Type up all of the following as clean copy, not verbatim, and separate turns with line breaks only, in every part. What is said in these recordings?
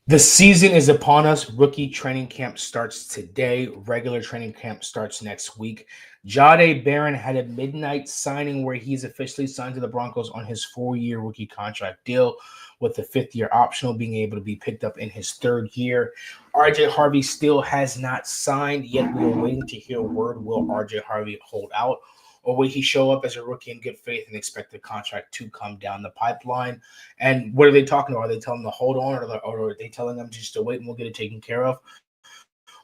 The season is upon us. Rookie training camp starts today. Regular training camp starts next week. Jahdae Barron had a midnight signing where he's officially signed to the Broncos on his 4-year rookie contract deal, with the 5th-year optional being able to be picked up in his 3rd year. RJ Harvey still has not signed, yet we are waiting to hear word. Will RJ Harvey hold out, or will he show up as a rookie in good faith and expect the contract to come down the pipeline? And what are they talking about? Are they telling them to hold on, or are they telling them just to wait and we'll get it taken care of?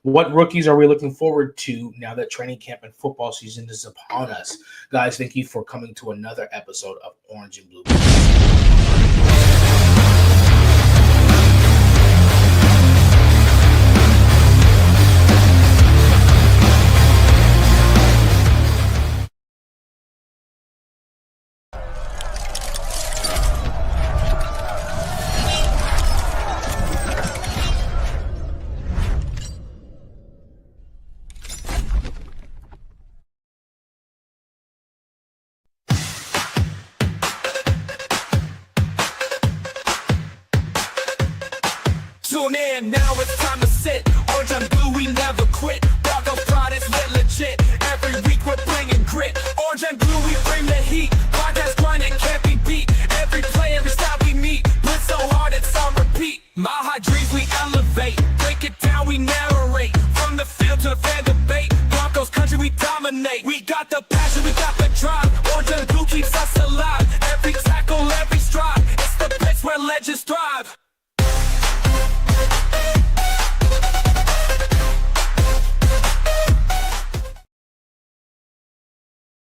What rookies are we looking forward to now that training camp and football season is upon us? Guys, thank you for coming to another episode of Orange and Blue.
Tune in, now it's time to sit. Orange and blue, we never quit. Broncos pride is lit legit. Every week we're bringing grit. Orange and blue, we bring the heat. Podcast grinding can't be beat. Every play, every style we meet. Blitz so hard it's on repeat. Mile high dreams we elevate. Break it down, we narrate. From the field to the fan debate. Broncos Country, we dominate. We got the passion, we got the drive. Orange and blue keeps us alive. Every tackle, every stride. It's the Blitz where legends thrive.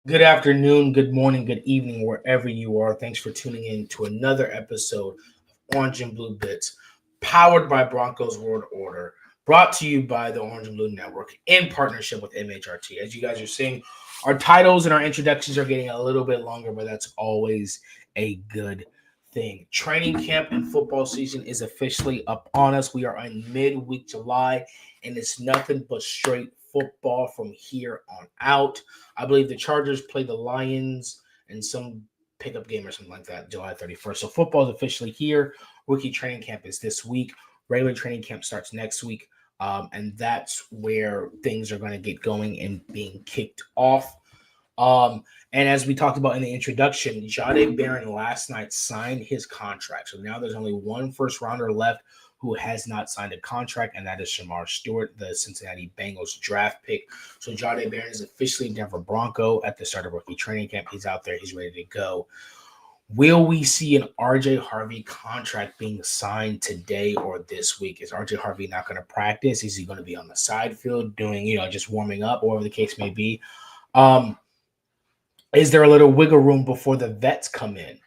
Good afternoon, good morning, good evening, wherever you are. Thanks for tuning in to another episode of Orange and Blue Bits, powered by Broncos World Order, brought to you by the Orange and Blue Network in partnership with MHRT. As you guys are seeing, our titles and our introductions are getting a little bit longer, but that's always a good thing. Training camp and football season is officially up on us. We are in midweek July, and it's nothing but straight football from here on out. I believe the Chargers play the Lions in some pickup game or something like that, July 31st. So football is officially here. Rookie training camp is this week. Regular training camp starts next week. And that's where things are going to get going and being kicked off. And as we talked about in the introduction, Jahdae Barron last night signed his contract. So now there's only one first rounder left who has not signed a contract, and that is Shamar Stewart, the Cincinnati Bengals draft pick. So Jahdae Barron is officially a Denver Bronco at the start of rookie training camp. He's out there. He's ready to go. Will we see an RJ Harvey contract being signed today or this week? Is RJ Harvey not going to practice? Is he going to be on the side field doing, just warming up, or whatever the case may be? Is there a little wiggle room before the vets come in?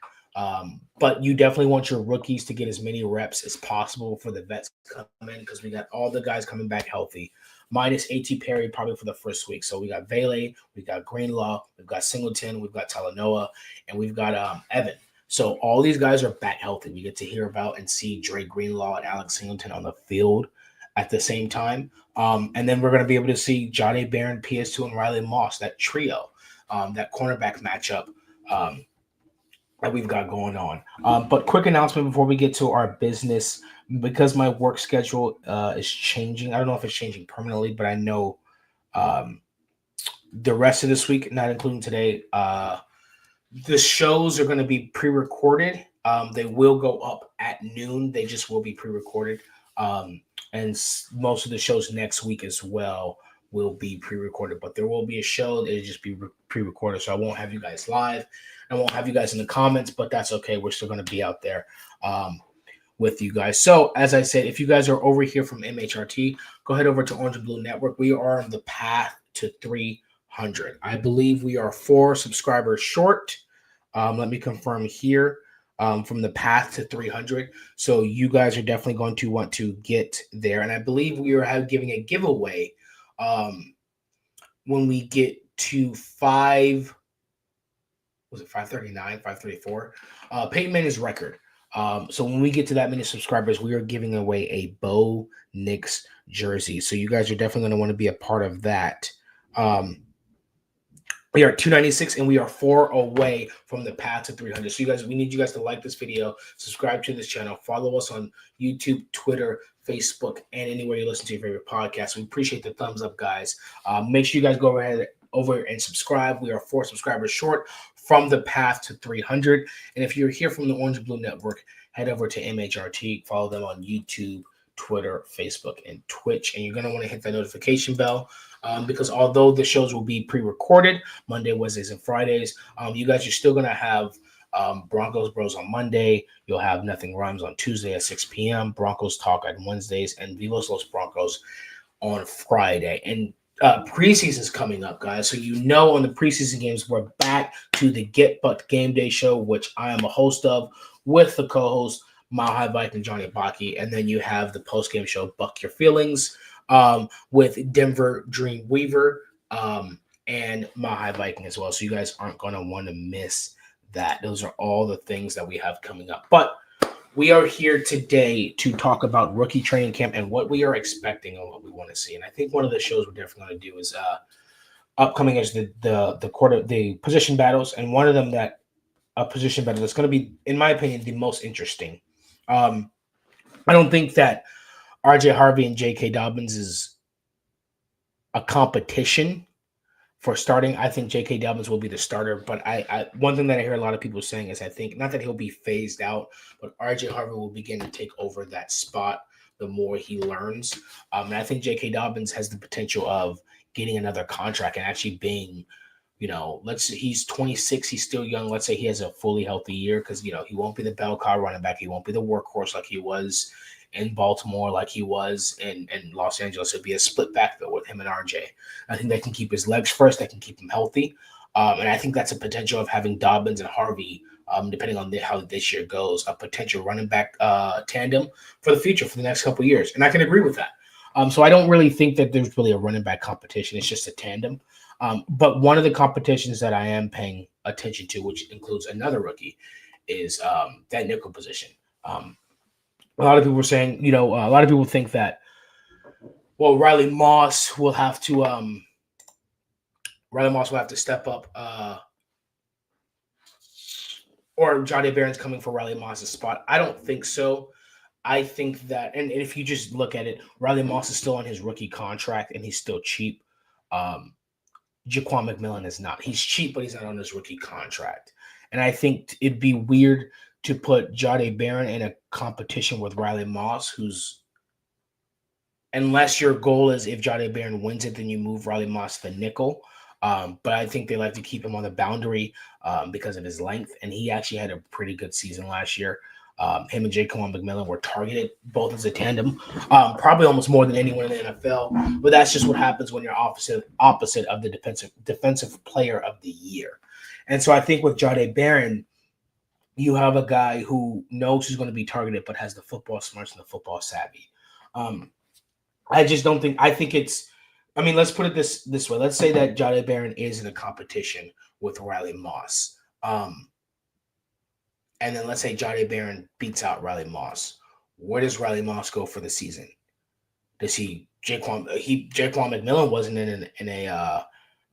But you definitely want your rookies to get as many reps as possible for the vets to come in, because we got all the guys coming back healthy, minus A.T. Perry probably for the first week. So we got Vele, we got Greenlaw, we've got Singleton, we've got Talanoa, and we've got Evan. So all these guys are back healthy. We get to hear about and see Dre Greenlaw and Alex Singleton on the field at the same time. And then we're going to be able to see Jahdae Barron, PS2, and Riley Moss, that trio, that cornerback matchup that we've got going on. But quick announcement before we get to our business, because my work schedule is changing. I don't know if it's changing permanently, but I know the rest of this week, not including today, the shows are going to be pre-recorded. They will go up at noon. They just will be pre-recorded. And most of the shows next week as well will be pre-recorded, but there will be a show that'll just be pre-recorded. So I won't have you guys live. I won't have you guys in the comments, but that's okay. We're still going to be out there with you guys. So as I said, if you guys are over here from MHRT, go ahead over to Orange and Blue Network. We are on the path to 300. I believe we are 4 subscribers short. Let me confirm here, from the path to 300. So you guys are definitely going to want to get there. And I believe we are giving a giveaway when we get to 5. Was it 539, 534? Peyton Manning's record. So when we get to that many subscribers, we are giving away a Bo Nix jersey. So you guys are definitely going to want to be a part of that. We are 296, and we are 4 away from the path to 300. So, we need you guys to like this video, subscribe to this channel, follow us on YouTube, Twitter, Facebook, and anywhere you listen to your favorite podcast. We appreciate the thumbs up, guys. Make sure you guys go over and subscribe. We are 4 subscribers short from the path to 300. And if you're here from the Orange and Blue Network, head over to MHRT, follow them on YouTube, Twitter, Facebook, and Twitch. And you're going to want to hit that notification bell. Because although the shows will be pre-recorded Monday, Wednesdays, and Fridays, you guys are still going to have Broncos Bros on Monday. You'll have Nothing Rhymes on Tuesday at 6 p.m., Broncos Talk on Wednesdays, and Vivos Los Broncos on Friday. And preseason's coming up, guys. So on the preseason games, we're back to the Get Bucked Game Day show, which I am a host of with the co-host Mile High Bike and Johnny Baki. And then you have the post-game show Buck Your Feelings with Denver Dream Weaver and Mile High Biking as well. So you guys aren't going to want to miss that. Those are all the things that we have coming up. But we are here today to talk about rookie training camp and what we are expecting and what we want to see. And I think one of the shows we're definitely going to do is upcoming is the position battles, and one of them that a position battle that's going to be, in my opinion, the most interesting. I don't think that RJ Harvey and J.K. Dobbins is a competition for starting. I think J.K. Dobbins will be the starter, but I one thing that I hear a lot of people saying is I think not that he'll be phased out, but RJ Harvey will begin to take over that spot the more he learns. And I think J.K. Dobbins has the potential of getting another contract and actually being, let's say he's 26, he's still young. Let's say he has a fully healthy year because, he won't be the bell cow running back. He won't be the workhorse like he was in Baltimore, like he was in Los Angeles. It'd be a split backfield with him and RJ. I think they can keep his legs first. They can keep him healthy. And I think that's a potential of having Dobbins and Harvey, depending on how this year goes, a potential running back tandem for the future, for the next couple of years. And I can agree with that. So I don't really think that there's really a running back competition. It's just a tandem. But one of the competitions that I am paying attention to, which includes another rookie, is that nickel position. A lot of people were saying, a lot of people think that, Riley Moss will have to step up, or Johnny Barron's coming for Riley Moss's spot. I don't think so. I think that, and if you just look at it, Riley Moss is still on his rookie contract and he's still cheap. Jaquan McMillan is not. He's cheap, but he's not on his rookie contract. And I think it'd be weird to put Jahdae Barron in a competition with Riley Moss, unless your goal is if Jahdae Barron wins it, then you move Riley Moss to the nickel. But I think they like to keep him on the boundary because of his length, and he actually had a pretty good season last year. Him and Jaquan McMillan were targeted both as a tandem, probably almost more than anyone in the NFL. But that's just what happens when you're opposite of the defensive player of the year. And so I think with Jahdae Barron, you have a guy who knows he's going to be targeted, but has the football smarts and the football savvy. I just don't think – I think it's – let's put it this way. Let's say that Jahdae Barron is in a competition with Riley Moss. And then let's say Jahdae Barron beats out Riley Moss. Where does Riley Moss go for the season? Does he – Jaquan McMillan wasn't in a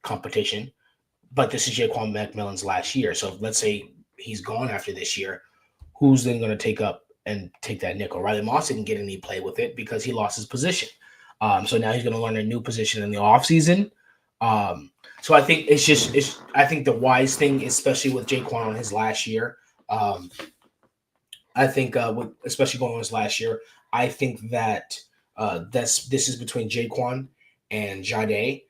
competition, but this is Jaquan McMillan's last year. So let's say – he's gone after this year. Who's then going to take that nickel? Riley Moss didn't get any play with it because he lost his position. So now he's going to learn a new position in the offseason. So I think I think the wise thing, especially with Jaquan on his last year, I think especially going on his last year, I think that this is between Jaquan and Jahdae.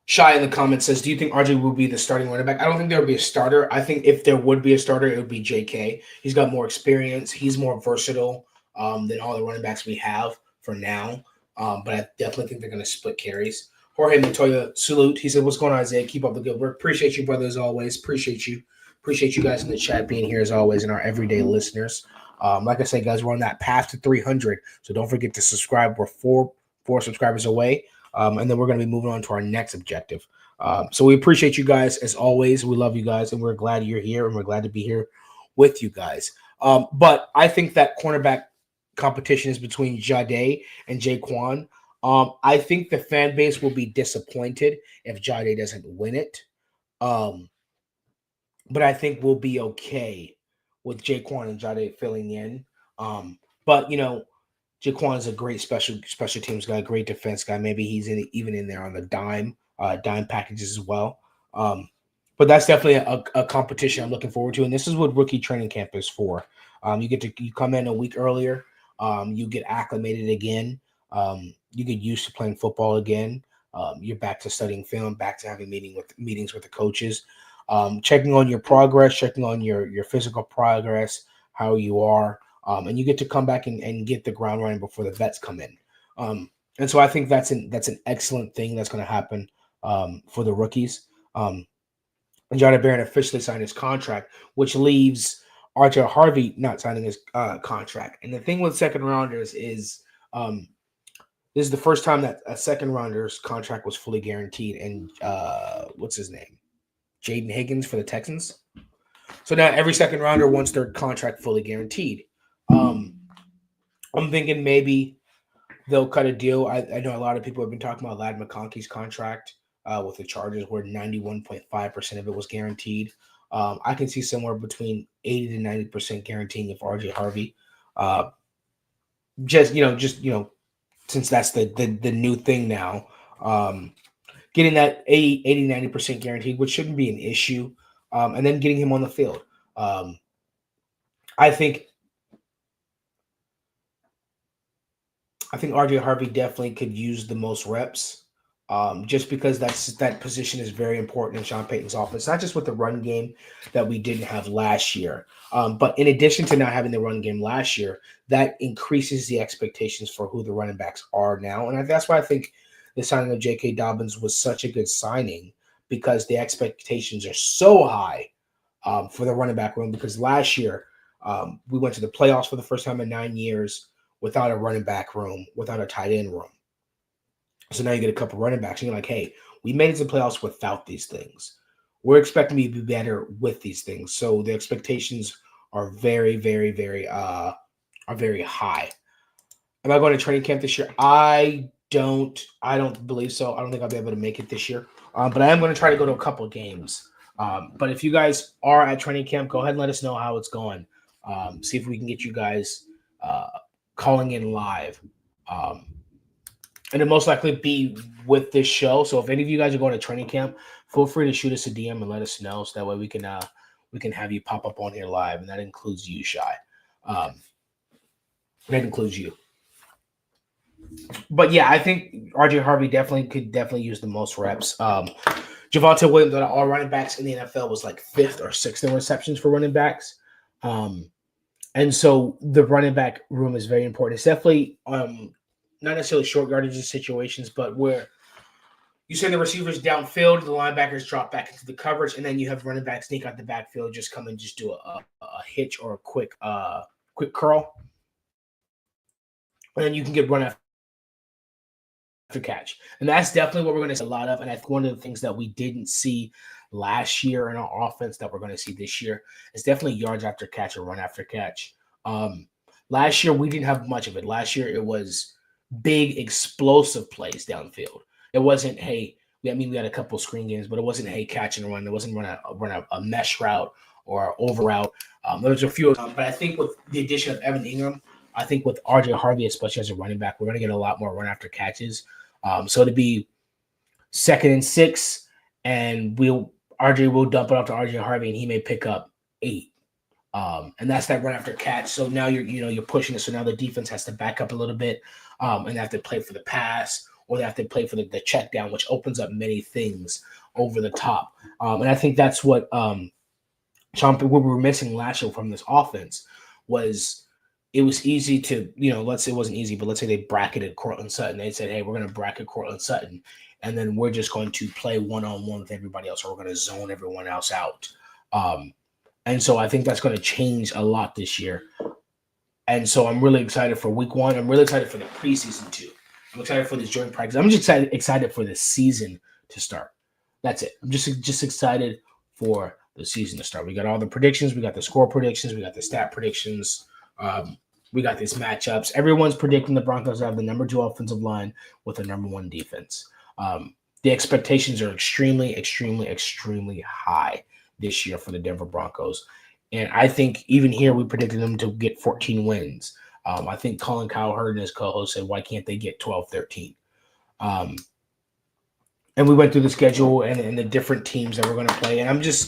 Shy in the comments says, do you think RJ will be the starting running back? I don't think there would be a starter. I think if there would be a starter, it would be JK. He's got more experience. He's more versatile than all the running backs we have for now. But I definitely think they're going to split carries. Jorge Montoya, salute. He said, what's going on, Isaiah? Keep up the good work. Appreciate you, brother, as always. Appreciate you. Appreciate you guys in the chat being here, as always, and our everyday listeners. Like I said, guys, we're on that path to 300. So don't forget to subscribe. We're four subscribers away. And then we're going to be moving on to our next objective. So we appreciate you guys as always. We love you guys, and we're glad you're here, and we're glad to be here with you guys. But I think that cornerback competition is between Jahdae and Jaquan. I think the fan base will be disappointed if Jade doesn't win it. Um, but I think we'll be okay with Jaquan and Jade filling in. But Jaquan is a great special teams guy, great defense guy. Maybe he's even in there on the dime packages as well. But that's definitely a competition I'm looking forward to. And this is what rookie training camp is for. You come in a week earlier. You get acclimated again. You get used to playing football again. You're back to studying film, back to having meetings with the coaches, checking on your progress, checking on your physical progress, how you are. And you get to come back and get the ground running before the vets come in. And so I think that's an excellent thing that's going to happen for the rookies. And Johnny Barron officially signed his contract, which leaves RJ Harvey not signing his contract. And the thing with second rounders is this is the first time that a second rounder's contract was fully guaranteed. And what's his name? Jaden Higgins for the Texans. So now every second rounder wants their contract fully guaranteed. I'm thinking maybe they'll cut a deal. I know a lot of people have been talking about Ladd McConkey's contract with the Chargers, where 91.5% of it was guaranteed. I can see somewhere between 80 to 90% guaranteeing if RJ Harvey. Just since that's the new thing now, getting that 80 90% guaranteed, which shouldn't be an issue, and then getting him on the field. I think RJ Harvey definitely could use the most reps, just because that position is very important in Sean Payton's offense, not just with the run game that we didn't have last year, but in addition to not having the run game last year, that increases the expectations for who the running backs are now. And that's why I think the signing of J.K. Dobbins was such a good signing, because the expectations are so high for the running back room, because last year we went to the playoffs for the first time in 9 years without a running back room, without a tight end room. So now you get a couple running backs, and you're like, hey, we made it to the playoffs without these things. We're expecting to be better with these things. So the expectations are very, very, very, very high. Am I going to training camp this year? I don't believe so. I don't think I'll be able to make it this year. But I am going to try to go to a couple of games. But if you guys are at training camp, go ahead and let us know how it's going. See if we can get you guys calling in live. And it'll most likely be with this show. So if any of you guys are going to training camp, feel free to shoot us a DM and let us know, so that way we can have you pop up on here live. And that includes you, Shy. That includes you. But yeah, I think RJ Harvey could use the most reps. Javonte Williams, out of all running backs in the NFL, was like 5th or 6th in receptions for running backs. And so the running back room is very important. It's definitely not necessarily short yardage situations, but where you send the receivers downfield, the linebackers drop back into the coverage, and then you have running back sneak out the backfield, just come and just do a hitch or a quick curl. And then you can get run after catch. And that's definitely what we're going to see a lot of. And I think one of the things that we didn't see last year in our offense that we're going to see this year is definitely yards after catch or run after catch. Last year, we didn't have much of it. Last year, it was big, explosive plays downfield. It wasn't, hey, we had a couple of screen games, but it wasn't, hey, catch and run. It wasn't run a mesh route or over route. There was a few, but I think with the addition of Evan Ingram, I think with RJ Harvey, especially as a running back, we're going to get a lot more run after catches. So to be 2nd and 6, and RJ will dump it off to RJ Harvey, and he may pick up 8. And that's that run after catch. So now you're pushing it. So now the defense has to back up a little bit, and they have to play for the pass, or they have to play for the check down, which opens up many things over the top. And I think that's what what we were missing last year from this offense was. It was easy to, let's say it wasn't easy, but let's say they bracketed Cortland Sutton. They said, hey, we're going to bracket Cortland Sutton, and then we're just going to play one-on-one with everybody else, or we're going to zone everyone else out. And so I think that's going to change a lot this year. And so I'm really excited for week 1. I'm really excited for the preseason too. I'm excited for this joint practice. I'm just excited for the season to start. That's it. I'm just excited for the season to start. We got all the predictions. We got the score predictions. We got the stat predictions. we got these matchups. Everyone's predicting the Broncos to have the number 2 offensive line with the number 1 defense. The expectations are extremely, extremely, extremely high this year for the Denver Broncos. And I think even here we predicted them to get 14 wins. I think Colin Cowherd and his co-host said, why can't they get 12, 13? And we went through the schedule and the different teams that we're going to play. And I'm just,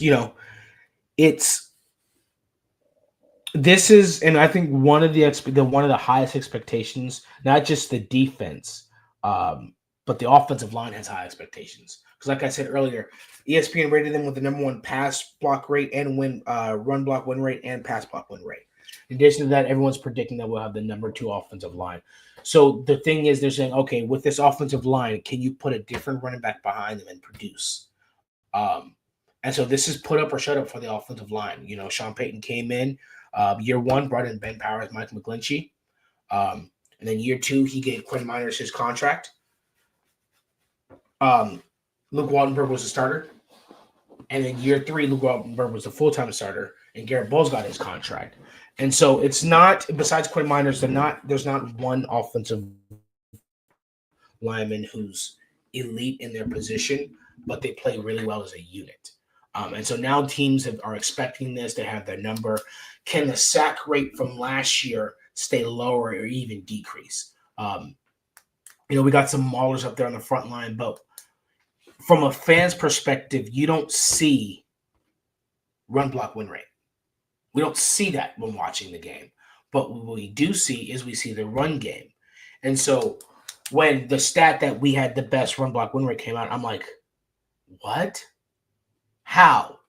this is, and I think one of the highest expectations, not just the defense, but the offensive line has high expectations. Because like I said earlier, ESPN rated them with the number 1 pass block rate and run block win rate and pass block win rate. In addition to that, everyone's predicting that we'll have the number 2 offensive line. So the thing is, they're saying, okay, with this offensive line, can you put a different running back behind them and produce? And so this is put up or shut up for the offensive line. Sean Payton came in year 1, brought in Ben Powers, Mike McGlinchey. And then year 2, he gave Quinn Miners his contract. Luke Waltenberg was a starter. And then year 3, Luke Waltenberg was the full-time starter. And Garrett Bowles got his contract. And so it's not, besides Quinn Miners, there's not one offensive lineman who's elite in their position, but they play really well as a unit. And so now teams are expecting this. They have their number. Can the sack rate from last year stay lower or even decrease? We got some maulers up there on the front line, but from a fan's perspective, you don't see run block win rate. We don't see that when watching the game. But what we do see is we see the run game. And so when the stat that we had the best run block win rate came out, I'm like, what? How?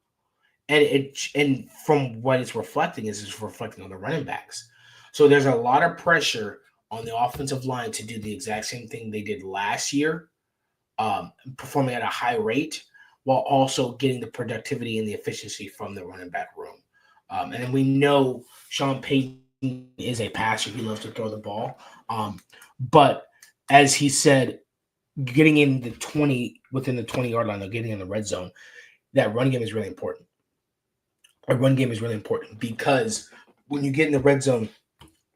And from what it's reflecting is it's reflecting on the running backs. So there's a lot of pressure on the offensive line to do the exact same thing they did last year, performing at a high rate while also getting the productivity and the efficiency from the running back room. And then we know Sean Payton is a passer. He loves to throw the ball. But as he said, getting in within the 20-yard line, or getting in the red zone, that run game is really important. A run game is really important because when you get in the red zone,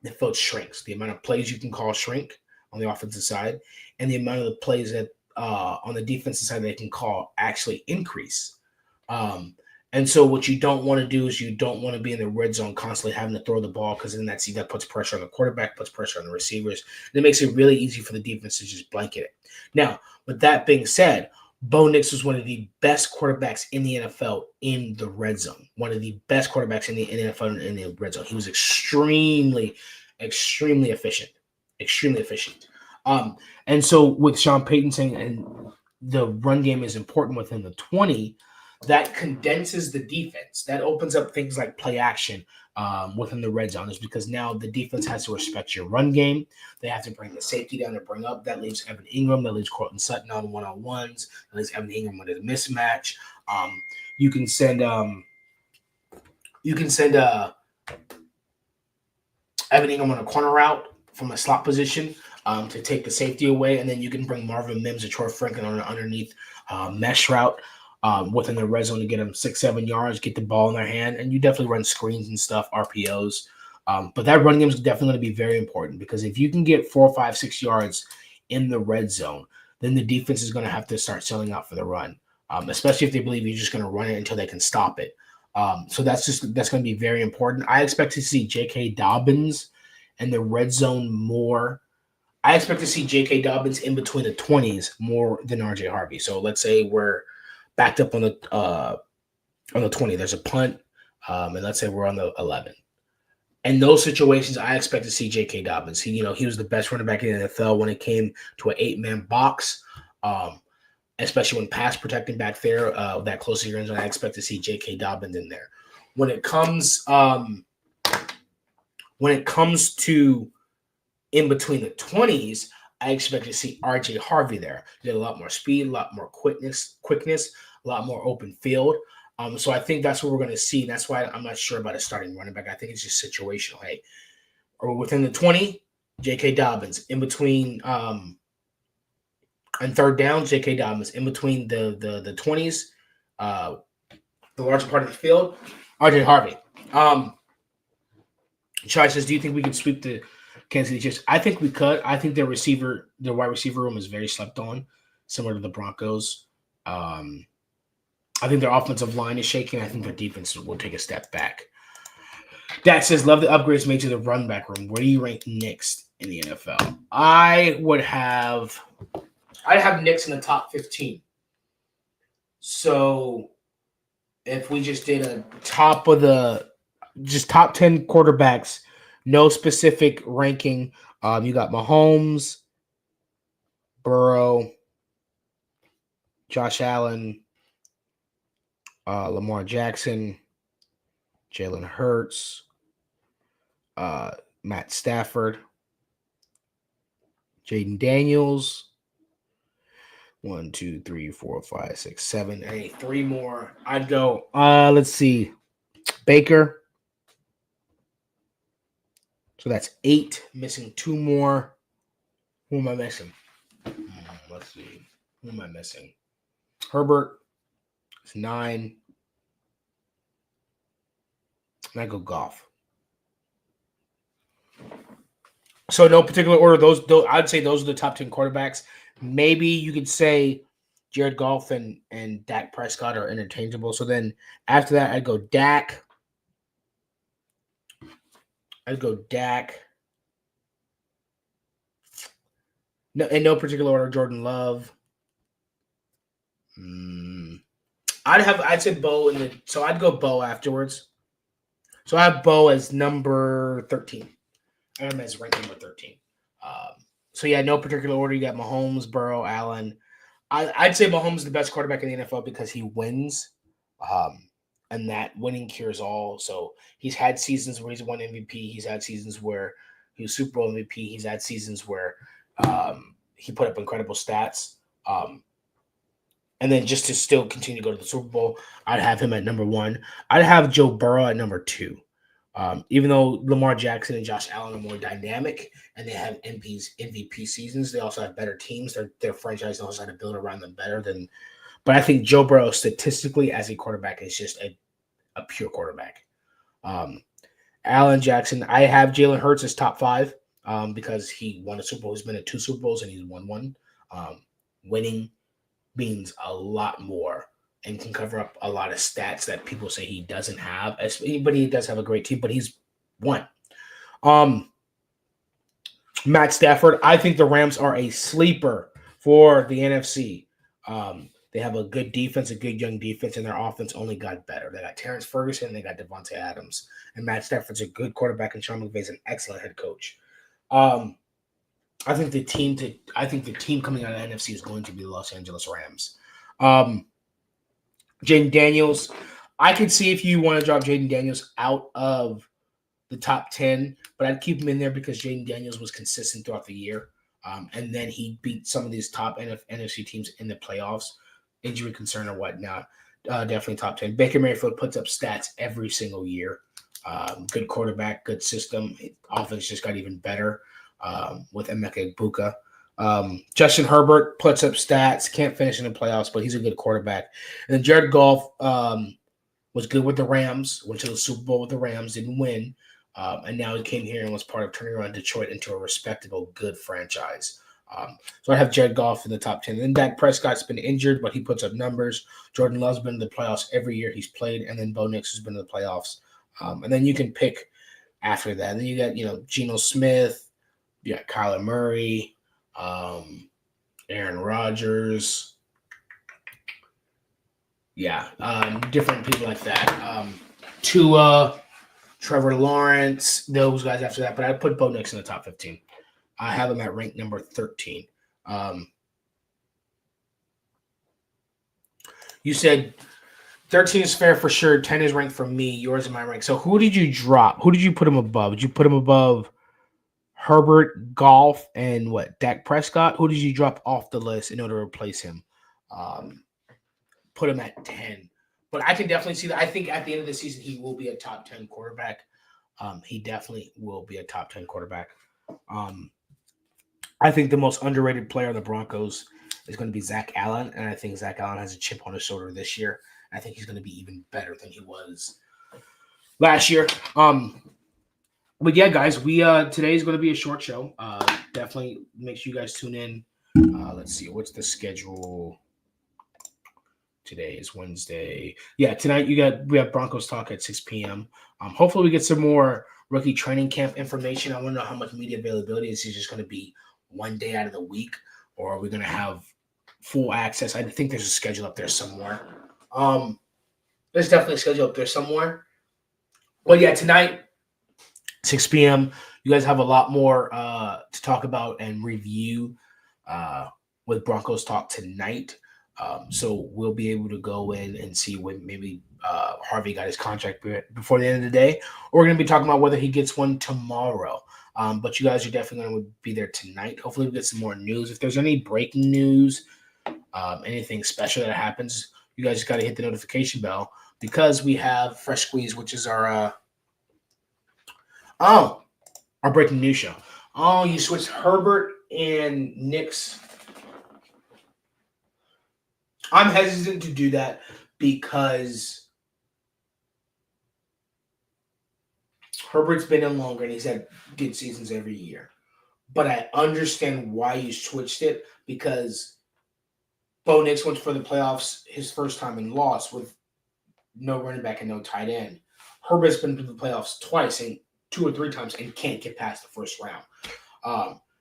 the field shrinks. The amount of plays you can call shrink on the offensive side, and the amount of the plays that on the defensive side they can call actually increase. And so what you don't want to do is you don't want to be in the red zone constantly having to throw the ball, because then that puts pressure on the quarterback, puts pressure on the receivers, and it makes it really easy for the defense to just blanket it. Now, with that being said, Bo Nix was one of the best quarterbacks in the NFL in the red zone. One of the best quarterbacks in the NFL in the red zone. He was extremely, extremely efficient. Extremely efficient. And so with Sean Payton saying and the run game is important within the 20, that condenses the defense. That opens up things like play action within the red zone, is because now the defense has to respect your run game. They have to bring the safety down to bring up. That leaves Evan Ingram. That leaves Cortland Sutton on one-on-ones. That leaves Evan Ingram with a mismatch. You can send Evan Ingram on a corner route from a slot position to take the safety away, and then you can bring Marvin Mims or Troy Franklin on an underneath mesh route within the red zone to get them 6-7 yards, get the ball in their hand, and you definitely run screens and stuff, RPOs. But that run game is definitely going to be very important, because if you can get 4, 5, 6 yards in the red zone, then the defense is going to have to start selling out for the run, especially if they believe you're just going to run it until they can stop it. So that's going to be very important. I expect to see J.K. Dobbins in the red zone more. I expect to see J.K. Dobbins in between the 20s more than R.J. Harvey. So let's say we're backed up on the 20. There's a punt, and let's say we're on the 11. In those situations, I expect to see J.K. Dobbins. He was the best running back in the NFL when it came to an 8-man box, especially when pass protecting back there, that close to your end zone. I expect to see J.K. Dobbins in there. When it comes to in between the 20s, I expect to see R.J. Harvey there. He had a lot more speed, a lot more quickness, a lot more open field. So I think that's what we're going to see. That's why I'm not sure about a starting running back. I think it's just situational. Hey, or within the 20, J.K. Dobbins. In between and third down, J.K. Dobbins. In between the 20s, the larger part of the field, R.J. Harvey. Chai says, do you think we can sweep the Kansas City Chiefs? I think we could. I think their wide receiver room is very slept on, similar to the Broncos. I think their offensive line is shaking. I think their defense will take a step back. Dak says, love the upgrades made to the run back room. Where do you rank next in the NFL? I'd have Knicks in the top 15. So if we just did a top 10 quarterbacks, no specific ranking. You got Mahomes, Burrow, Josh Allen, Lamar Jackson, Jalen Hurts, Matt Stafford, Jaden Daniels. 1, 2, 3, 4, 5, 6, 7, 8. 3 more. I'd go. Let's see. Baker. So that's 8. Missing 2 more. Who am I missing? Let's see. Who am I missing? Herbert. It's 9. And I go Goff. So no particular order. Those I'd say those are the top 10 quarterbacks. Maybe you could say Jared Goff and Dak Prescott are interchangeable. So then after that, I'd go Dak. No, in no particular order, Jordan Love. I'd say Bo so I'd go Bo afterwards. So I have Bo as number 13. I have him as ranked number 13. So yeah, no particular order. You got Mahomes, Burrow, Allen. I'd say Mahomes is the best quarterback in the NFL because he wins, and that winning cures all. So he's had seasons where he's won MVP. He's had seasons where he was Super Bowl MVP. He's had seasons where he put up incredible stats. And then just to still continue to go to the Super Bowl, I'd have him at number 1. I'd have Joe Burrow at number 2. Even though Lamar Jackson and Josh Allen are more dynamic and they have MVP seasons, they also have better teams. Their franchise knows how to build around them better than. But I think Joe Burrow statistically as a quarterback is just a pure quarterback. Allen Jackson, I have Jalen Hurts as top 5 because he won a Super Bowl. He's been in 2 Super Bowls and he's won 1. Winning means a lot more and can cover up a lot of stats that people say he doesn't have. But he does have a great team, but he's won. Matt Stafford, I think the Rams are a sleeper for the NFC. They have a good defense, a good young defense, and their offense only got better. They got Terrence Ferguson, they got Devontae Adams, and Matt Stafford's a good quarterback, and Sean McVay's an excellent head coach. I think the team coming out of the NFC is going to be the Los Angeles Rams. Jaden Daniels, I could see if you want to drop Jaden Daniels out of the top 10, but I'd keep him in there because Jaden Daniels was consistent throughout the year. And then he beat some of these top NFC teams in the playoffs, injury concern or whatnot. Definitely top 10. Baker Mayfield puts up stats every single year. Good quarterback, good system. Offense just got even better with Emeka Egbuka. Justin Herbert puts up stats, can't finish in the playoffs, but he's a good quarterback. And then Jared Goff was good with the Rams, went to the Super Bowl with the Rams, didn't win. And now he came here and was part of turning around Detroit into a respectable, good franchise. So I have Jared Goff in the top 10. And then Dak Prescott's been injured, but he puts up numbers. Jordan Love's been in the playoffs every year he's played, and then Bo Nix has been in the playoffs. And then you can pick after that. And then you got, Geno Smith, you got Kyler Murray, Aaron Rodgers. Different people like that. Tua, Trevor Lawrence, those guys after that. But I put Bo Nix in the top 15. I have him at rank number 13. You said 13 is fair for sure. 10 is ranked for me. Yours and my rank. So who did you drop? Who did you put him above? Did you put him above Herbert, Goff, and Dak Prescott? Who did you drop off the list in order to replace him? Put him at 10. But I can definitely see that. I think at the end of the season, he will be a top 10 quarterback. He definitely will be a top 10 quarterback. I think the most underrated player on the Broncos is going to be Zach Allen, and I think Zach Allen has a chip on his shoulder this year. I think he's going to be even better than he was last year. But yeah, guys, we today is going to be a short show. Definitely make sure you guys tune in. Let's see, what's the schedule? Today is Wednesday. Yeah, tonight we have Broncos talk at 6 p.m. Hopefully we get some more rookie training camp information. I want to know how much media availability is. Is just going to be one day out of the week, or are we going to have full access? I think there's a schedule up there somewhere. There's definitely a schedule up there somewhere. But yeah, tonight, 6 p.m. You guys have a lot more to talk about and review with Broncos talk tonight. So we'll be able to go in and see when maybe Harvey got his contract before the end of the day. Or we're going to be talking about whether he gets one tomorrow. But you guys are definitely going to be there tonight. Hopefully we get some more news. If there's any breaking news, anything special that happens, you guys just got to hit the notification bell because we have Fresh Squeeze, which is our breaking news show. Oh, you switched Herbert and Nick's. I'm hesitant to do that because Herbert's been in longer and he's had good seasons every year. But I understand why you switched it because Bo Nix went for the playoffs his first time and lost with no running back and no tight end. Herbert's been to the playoffs twice and 2 or 3 times and can't get past the first round.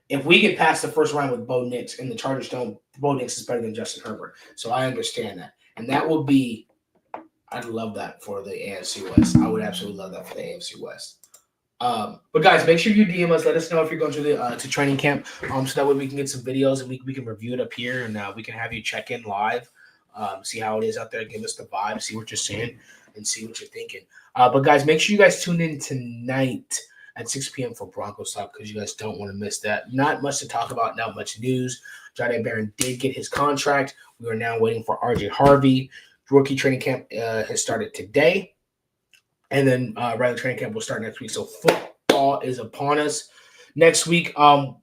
If we get past the first round with Bo Nix and the Chargers don't, Bo Nix is better than Justin Herbert. So I understand that. And that will be – I'd love that for the AFC West. I would absolutely love that for the AFC West. But, guys, make sure you DM us. Let us know if you're going to training camp so that way we can get some videos and we can review it up here and we can have you check in live, see how it is out there, give us the vibe, see what you're saying, and see what you're thinking. But, guys, make sure you guys tune in tonight at 6 p.m. for Broncos Talk because you guys don't want to miss that. Not much to talk about, not much news. Jahdae Barron did get his contract. We are now waiting for RJ Harvey. Rookie training camp has started today. And then regular training camp will start next week. So football is upon us. Next week, the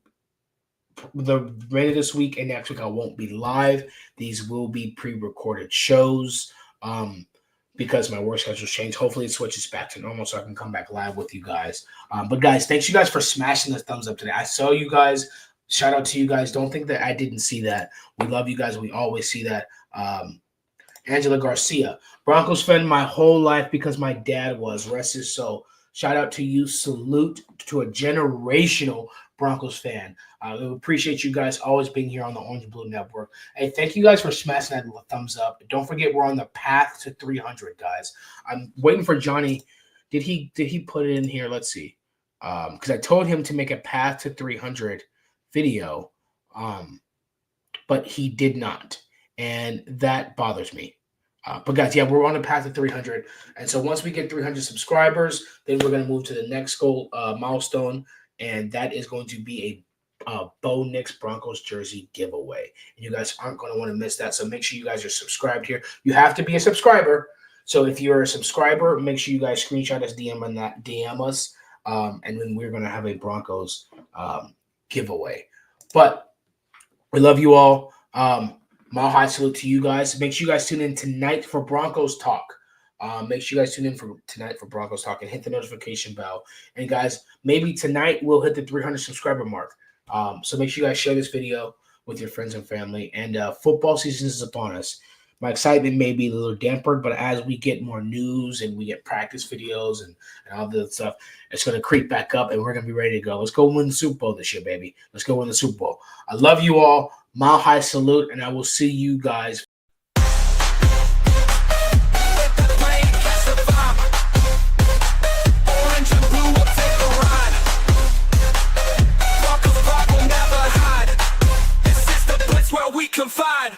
rest of this week and next week I won't be live. These will be pre-recorded shows. Because my work schedule's changed. Hopefully it switches back to normal so I can come back live with you guys. But, guys, thanks you guys for smashing the thumbs up today. I saw you guys. Shout out to you guys. Don't think that I didn't see that. We love you guys. We always see that. Angela Garcia. Broncos fan my whole life because my dad was. Rest his soul. Shout out to you. Salute to a generational Broncos fan. We appreciate you guys always being here on the Orange and Blue Network. Hey, thank you guys for smashing that thumbs up. Don't forget we're on the path to 300, guys. I'm waiting for Johnny. Did he put it in here? Let's see. Because I told him to make a path to 300 video, but he did not, and that bothers me. But guys, yeah, we're on the path to 300, and so once we get 300 subscribers, then we're going to move to the next goal milestone, and that is going to be a Bo Nix Broncos jersey giveaway. And you guys aren't going to want to miss that, so make sure you guys are subscribed here. You have to be a subscriber, so if you're a subscriber, make sure you guys screenshot us, DM us, and then we're going to have a Broncos giveaway. But we love you all. Mile high salute to you guys. Make sure you guys tune in tonight for Broncos Talk. Make sure you guys tune in for tonight for Broncos Talk and hit the notification bell. And guys, maybe tonight we'll hit the 300 subscriber mark. So make sure you guys share this video with your friends and family. And football season is upon us. My excitement may be a little dampened, but as we get more news and we get practice videos and all the stuff, it's going to creep back up and we're going to be ready to go. Let's go win the Super Bowl this year, baby. Let's go win the Super Bowl. I love you all. Mile high salute, and I will see you guys.
We confide.